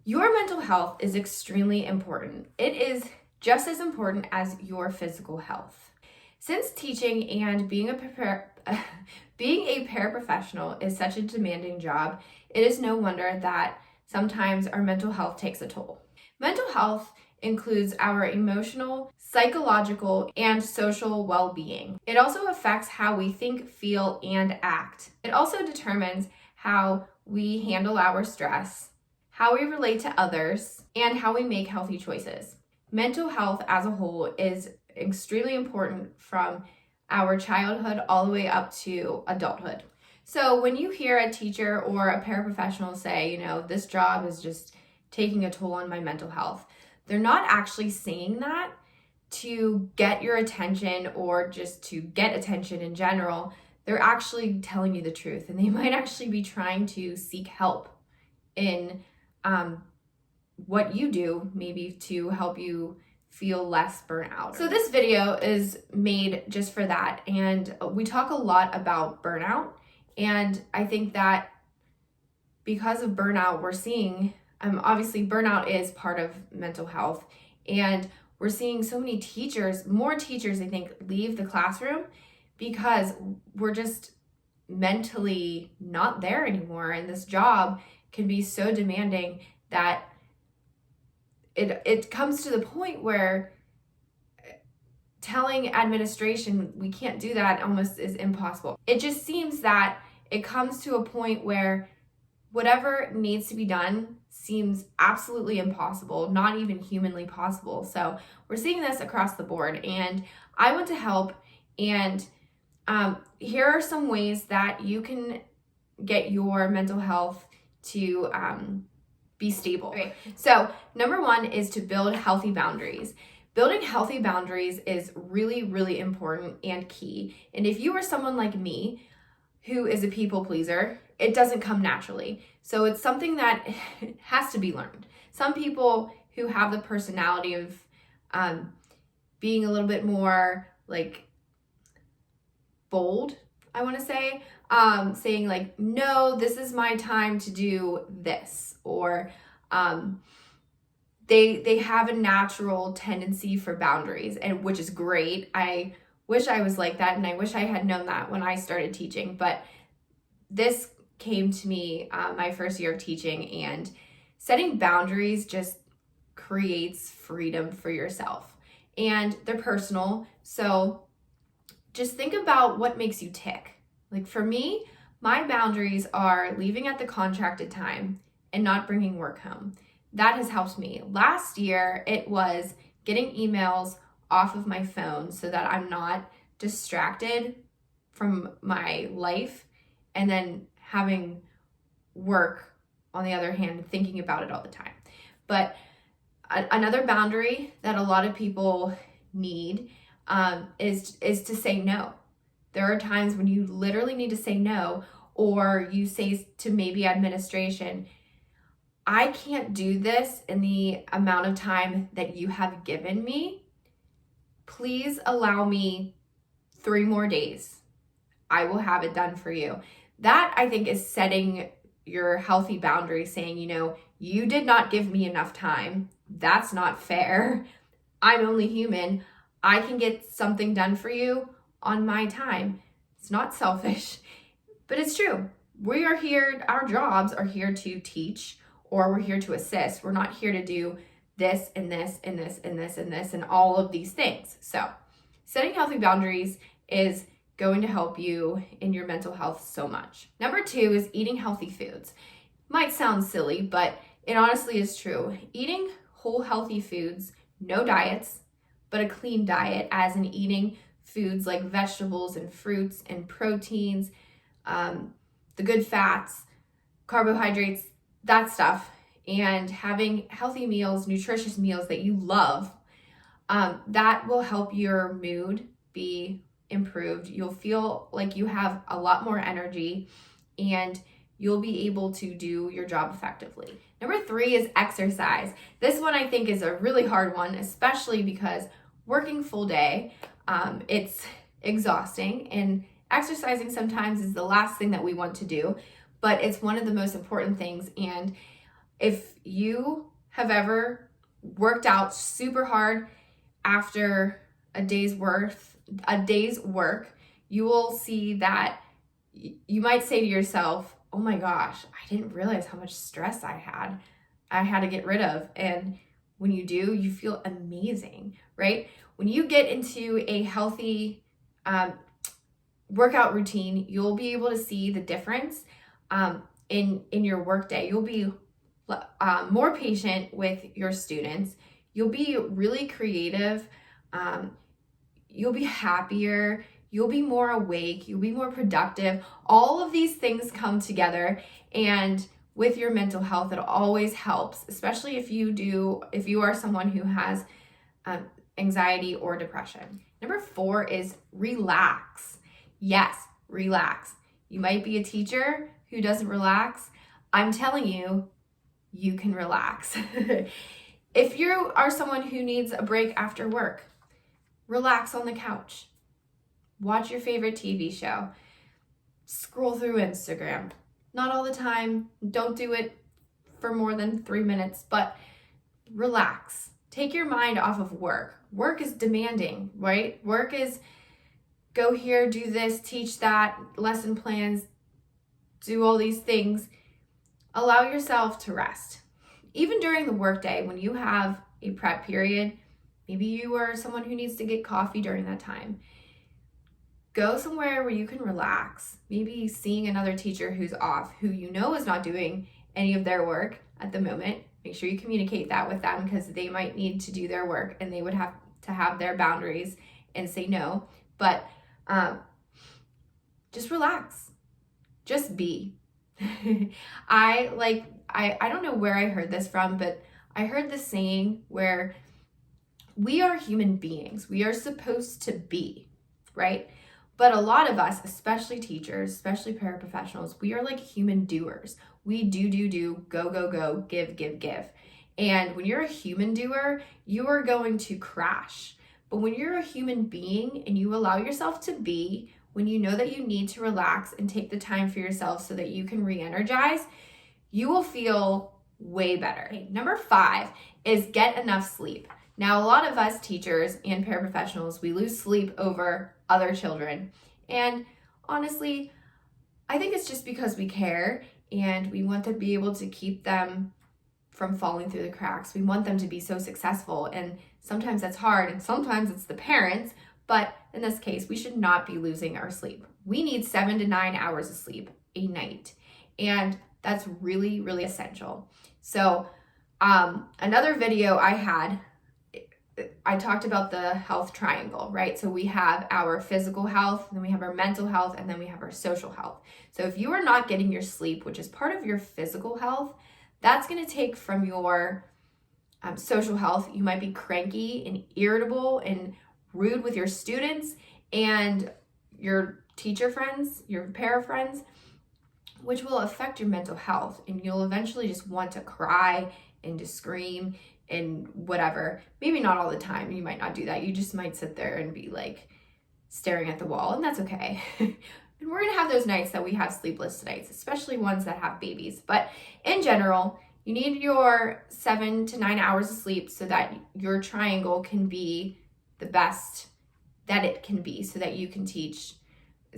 Your mental health is extremely important. It is just as important as your physical health. Since teaching and being a paraprofessional is such a demanding job, it is no wonder that sometimes our mental health takes a toll. Mental health includes our emotional, psychological, and social well-being. It also affects how we think, feel, and act. It also determines how we handle our stress, how we relate to others, and how we make healthy choices. Mental health as a whole is extremely important from our childhood all the way up to adulthood. So when you hear a teacher or a paraprofessional say, this job is just taking a toll on my mental health, they're not actually saying that to get your attention or just to get attention in general. They're actually telling you the truth, and they might actually be trying to seek help in what you do, maybe to help you feel less burnout. So this video is made just for that, and we talk a lot about burnout, and I think that because of burnout, we're seeing, obviously burnout is part of mental health, and we're seeing so many more teachers, I think, leave the classroom because we're just mentally not there anymore, and this job can be so demanding that it comes to the point where telling administration we can't do that almost is impossible. It just seems that it comes to a point where whatever needs to be done seems absolutely impossible, not even humanly possible. So we're seeing this across the board, and I want to help, and here are some ways that you can get your mental health to be stable. Okay. So number one is to build healthy boundaries. Building healthy boundaries is really, really important and key. And if you are someone like me who is a people pleaser, it doesn't come naturally. So it's something that has to be learned. Some people who have the personality of being a little bit more like bold, I want to say, saying like, no, this is my time to do this, or they have a natural tendency for boundaries, and which is great. I wish I was like that, and I wish I had known that when I started teaching, but this came to me my first year of teaching, and setting boundaries just creates freedom for yourself, and they're personal. So just think about what makes you tick. Like for me, my boundaries are leaving at the contracted time and not bringing work home. That has helped me. Last year, it was getting emails off of my phone so that I'm not distracted from my life, and then having work, on the other hand, thinking about it all the time. But another boundary that a lot of people need is to say no. There are times when you literally need to say no, or you say to maybe administration, I can't do this in the amount of time that you have given me. Please allow me 3 more days. I will have it done for you. That, I think, is setting your healthy boundaries, saying, you did not give me enough time. That's not fair. I'm only human. I can get something done for you on my time. It's not selfish, but it's true. We are here, our jobs are here to teach, or we're here to assist. We're not here to do this and this and this and this and this and all of these things. So setting healthy boundaries is going to help you in your mental health so much. Number 2 is eating healthy foods. Might sound silly, but it honestly is true. Eating whole healthy foods, no diets, but a clean diet, as in eating foods like vegetables and fruits and proteins, the good fats, carbohydrates, that stuff, and having healthy meals, nutritious meals that you love, that will help your mood be improved. You'll feel like you have a lot more energy, and you'll be able to do your job effectively. Number 3 is exercise. This one I think is a really hard one, especially because working full day, it's exhausting, and exercising sometimes is the last thing that we want to do, but it's one of the most important things. And If you have ever worked out super hard after a day's work, you will see that you might say to yourself, oh my gosh, I didn't realize how much stress I had to get rid of. And when you do, you feel amazing, right? When you get into a healthy workout routine, you'll be able to see the difference in your workday. You'll be more patient with your students. You'll be really creative. You'll be happier. You'll be more awake. You'll be more productive. All of these things come together, and with your mental health, it always helps, especially if you are someone who has anxiety or depression. Number 4 is relax. Yes, relax. You might be a teacher who doesn't relax. I'm telling you, you can relax. If you are someone who needs a break after work, relax on the couch. Watch your favorite TV show. Scroll through Instagram. Not all the time. Don't do it for more than 3 minutes, but relax. Take your mind off of work. Work is demanding, right? Work is go here, do this, teach that, lesson plans, do all these things. Allow yourself to rest. Even during the workday, when you have a prep period, maybe you are someone who needs to get coffee during that time. Go somewhere where you can relax. Maybe seeing another teacher who's off, who you know is not doing any of their work at the moment. Make sure you communicate that with them, because they might need to do their work and they would have to have their boundaries and say no. But just relax. Just be. I don't know where I heard this from, but I heard this saying where we are human beings. We are supposed to be, right? But a lot of us, especially teachers, especially paraprofessionals, we are like human doers. We do, go, give. And when you're a human doer, you are going to crash. But when you're a human being and you allow yourself to be, when you know that you need to relax and take the time for yourself so that you can re-energize, you will feel way better. Okay, number 5 is get enough sleep. Now, a lot of us teachers and paraprofessionals, we lose sleep over other children. And honestly, I think it's just because we care and we want to be able to keep them from falling through the cracks. We want them to be so successful. And sometimes that's hard, and sometimes it's the parents. But in this case, we should not be losing our sleep. We need 7 to 9 hours of sleep a night. And that's really, really essential. So another video I talked about the health triangle, right? So we have our physical health, then we have our mental health, and then we have our social health. So if you are not getting your sleep, which is part of your physical health, that's going to take from your social health. You might be cranky and irritable and rude with your students and your teacher friends, your para friends, which will affect your mental health. And you'll eventually just want to cry and to scream and whatever. Maybe not all the time. You might not do that. You just might sit there and be like staring at the wall, and that's okay. And we're going to have those nights that we have sleepless nights, especially ones that have babies. But in general, you need your 7 to 9 hours of sleep so that your triangle can be the best that it can be, so that you can teach,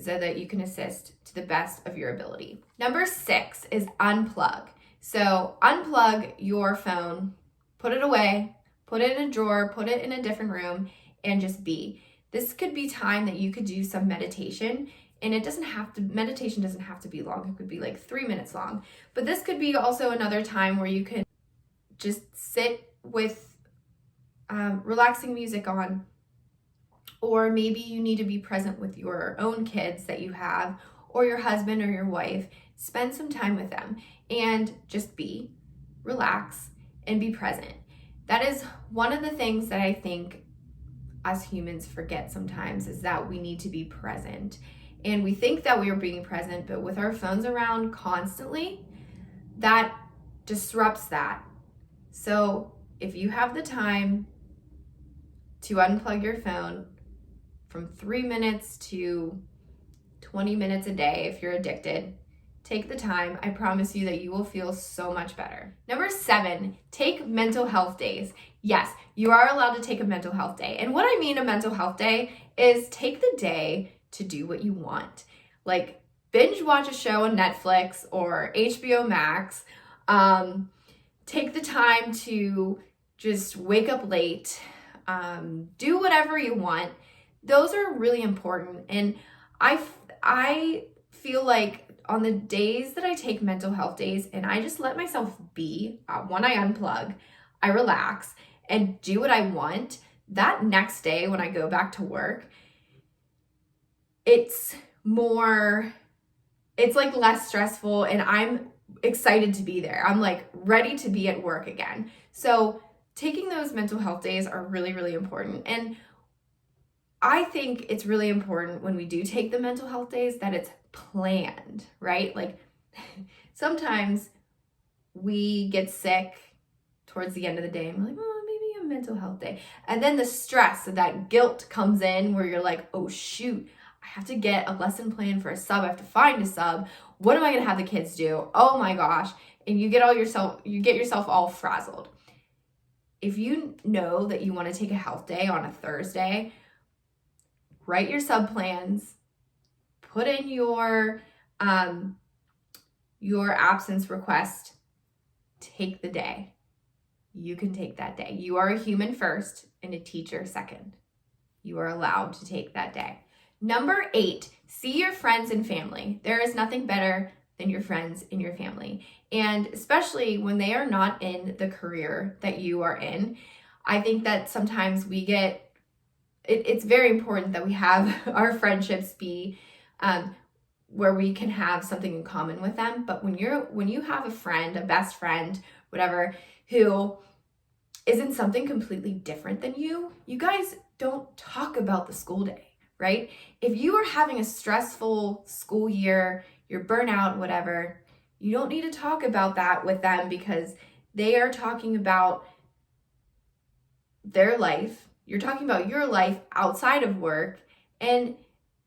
so that you can assist to the best of your ability. Number 6 is unplug. So unplug your phone, put it away, put it in a drawer, put it in a different room, and just be. This could be time that you could do some meditation. And meditation doesn't have to be long. It could be like 3 minutes long. But this could be also another time where you can just sit with relaxing music on. Or maybe you need to be present with your own kids that you have, or your husband or your wife. Spend some time with them and just be, relax, and be present. That is one of the things that I think us humans forget sometimes, is that we need to be present. And we think that we are being present, but with our phones around constantly, that disrupts that. So if you have the time to unplug your phone from 3 minutes to 20 minutes a day, if you're addicted, take the time. I promise you that you will feel so much better. Number 7, take mental health days. Yes, you are allowed to take a mental health day. And what I mean a mental health day is take the day to do what you want. Like binge watch a show on Netflix or HBO Max. Take the time to just wake up late, do whatever you want. Those are really important. And I feel like on the days that I take mental health days and I just let myself be, when I unplug, I relax and do what I want, that next day when I go back to work, it's like less stressful and I'm excited to be there. I'm like ready to be at work again. So taking those mental health days are really, really important. And I think it's really important when we do take the mental health days that it's planned, right? Like sometimes we get sick towards the end of the day and we're like, oh, maybe a mental health day. And then the stress of that guilt comes in where you're like, oh shoot, I have to get a lesson plan for a sub. I have to find a sub. What am I going to have the kids do? Oh my gosh. And you get yourself all frazzled. If you know that you want to take a health day on a Thursday, write your sub plans, put in your absence request, take the day. You can take that day. You are a human first and a teacher second. You are allowed to take that day. Number 8, see your friends and family. There is nothing better than your friends and your family. And especially when they are not in the career that you are in, I think that sometimes it's very important that we have our friendships be where we can have something in common with them. But when you have a friend, a best friend, whatever, who is in something completely different than you guys don't talk about the school day, right? If you are having a stressful school year, you're burnout, whatever, you don't need to talk about that with them because they are talking about their life. You're talking about your life outside of work. And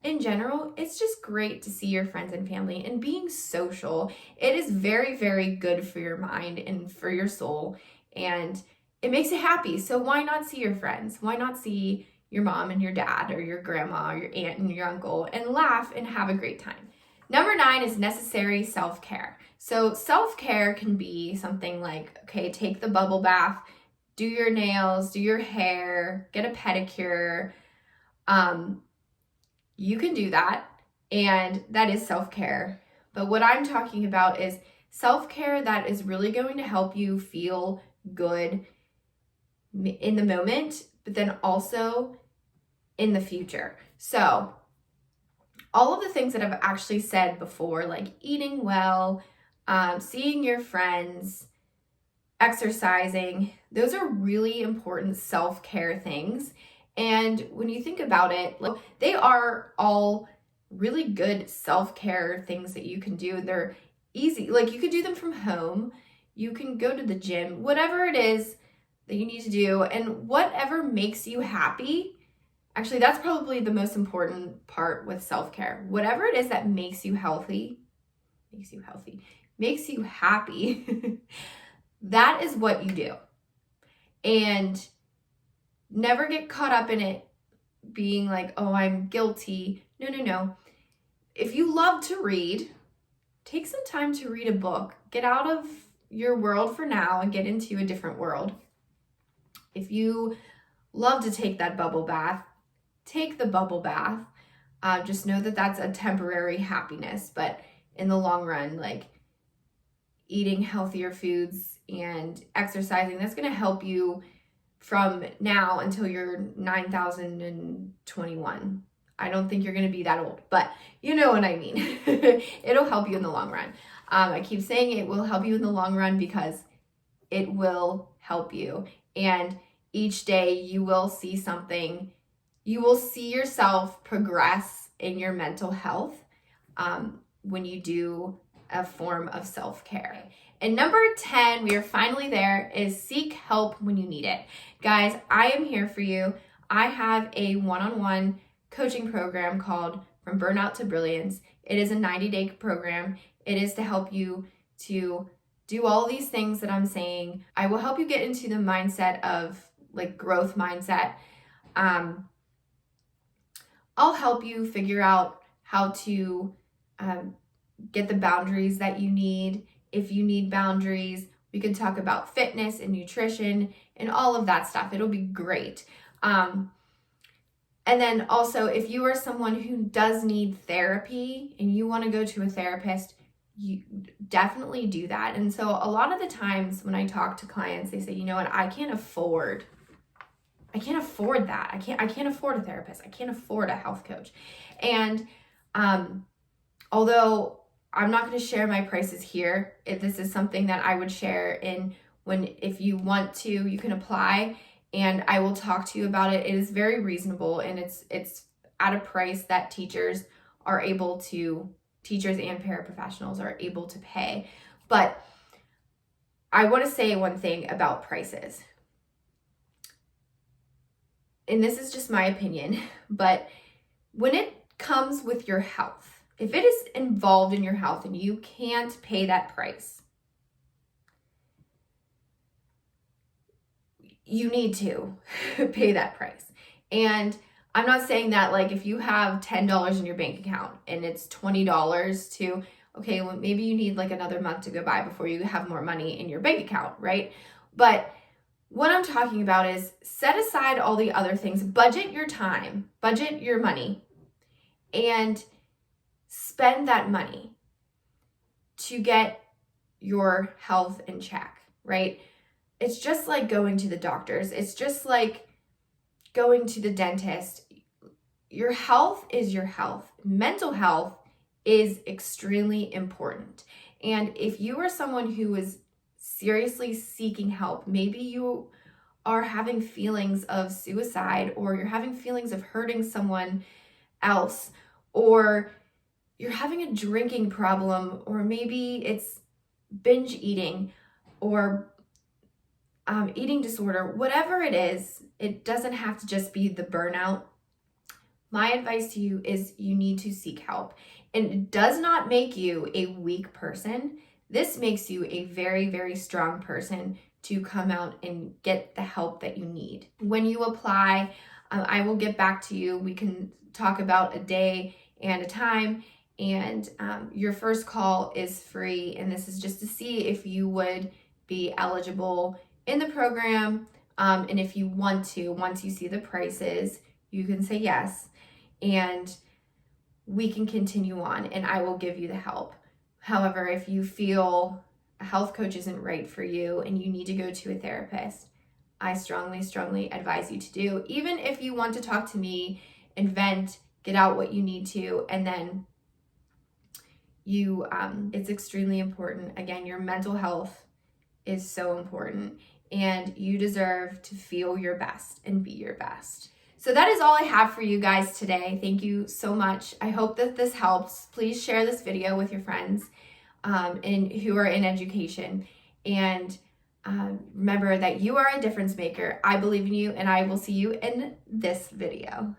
in general, it's just great to see your friends and family and being social. It is very, very good for your mind and for your soul. And it makes you happy. So why not see your friends? Why not see your mom and your dad or your grandma or your aunt and your uncle and laugh and have a great time? Number 9 is necessary self-care. So self-care can be something like, okay, take the bubble bath, do your nails, do your hair, get a pedicure. You can do that, and that is self-care. But what I'm talking about is self-care that is really going to help you feel good in the moment, but then also in the future. So all of the things that I've actually said before, like eating well, seeing your friends, exercising, those are really important self-care things. And when you think about it, they are all really good self-care things that you can do. They're easy. Like you could do them from home. You can go to the gym, whatever it is that you need to do, and whatever makes you happy. Actually, that's probably the most important part with self-care. Whatever it is that makes you happy, that is what you do. And never get caught up in it being like, oh, I'm guilty. No. If you love to read, take some time to read a book. Get out of your world for now and get into a different world. If you love to take that bubble bath, take the bubble bath. Just know that that's a temporary happiness, but in the long run, like eating healthier foods and exercising, that's going to help you from now until you're 9,021. I don't think you're going to be that old, but you know what I mean. It'll help you in the long run. I keep saying it will help you in the long run because it will help you. And each day you will see something. You will see yourself progress in your mental health when you do a form of self-care. And number 10, we are finally there, is seek help when you need it. Guys, I am here for you. I have a one-on-one coaching program called From Burnout to Brilliance. It is a 90-day program. It is to help you to do all these things that I'm saying. I will help you get into the mindset of like growth mindset. I'll help you figure out how to get the boundaries that you need. If you need boundaries, we can talk about fitness and nutrition and all of that stuff. It'll be great. And then also, if you are someone who does need therapy and you want to go to a therapist, you definitely do that. And so a lot of the times when I talk to clients, they say, you know what, I can't afford that. I can't afford a therapist. I can't afford a health coach. And although I'm not going to share my prices here, if this is something that I would share if you want to, you can apply and I will talk to you about it. It is very reasonable and it's at a price that teachers and paraprofessionals are able to pay. But I want to say one thing about prices. And this is just my opinion, but when it comes with your health, if it is involved in your health and you can't pay that price, you need to pay that price. And I'm not saying that like if you have $10 in your bank account and it's $20 to, okay, well, maybe you need like another month to go by before you have more money in your bank account, right? But what I'm talking about is set aside all the other things, budget your time, budget your money, and spend that money to get your health in check, right? It's just like going to the doctors. It's just like going to the dentist. Your health is your health. Mental health is extremely important. And if you are someone who is seriously seeking help, maybe you are having feelings of suicide, or you're having feelings of hurting someone else, or you're having a drinking problem, or maybe it's binge eating or eating disorder, whatever it is, it doesn't have to just be the burnout. My advice to you is you need to seek help. And it does not make you a weak person. This makes you a very, very strong person to come out and get the help that you need. When you apply, I will get back to you. We can talk about a day and a time, and your first call is free. And this is just to see if you would be eligible in the program. And if you want to, once you see the prices, you can say yes, and we can continue on and I will give you the help. However, if you feel a health coach isn't right for you and you need to go to a therapist, I strongly, strongly advise you to do. Even if you want to talk to me and vent, get out what you need to, and then it's extremely important. Again, your mental health is so important, and you deserve to feel your best and be your best. So that is all I have for you guys today. Thank you so much. I hope that this helps. Please share this video with your friends who are in education. And remember that you are a difference maker. I believe in you, and I will see you in this video.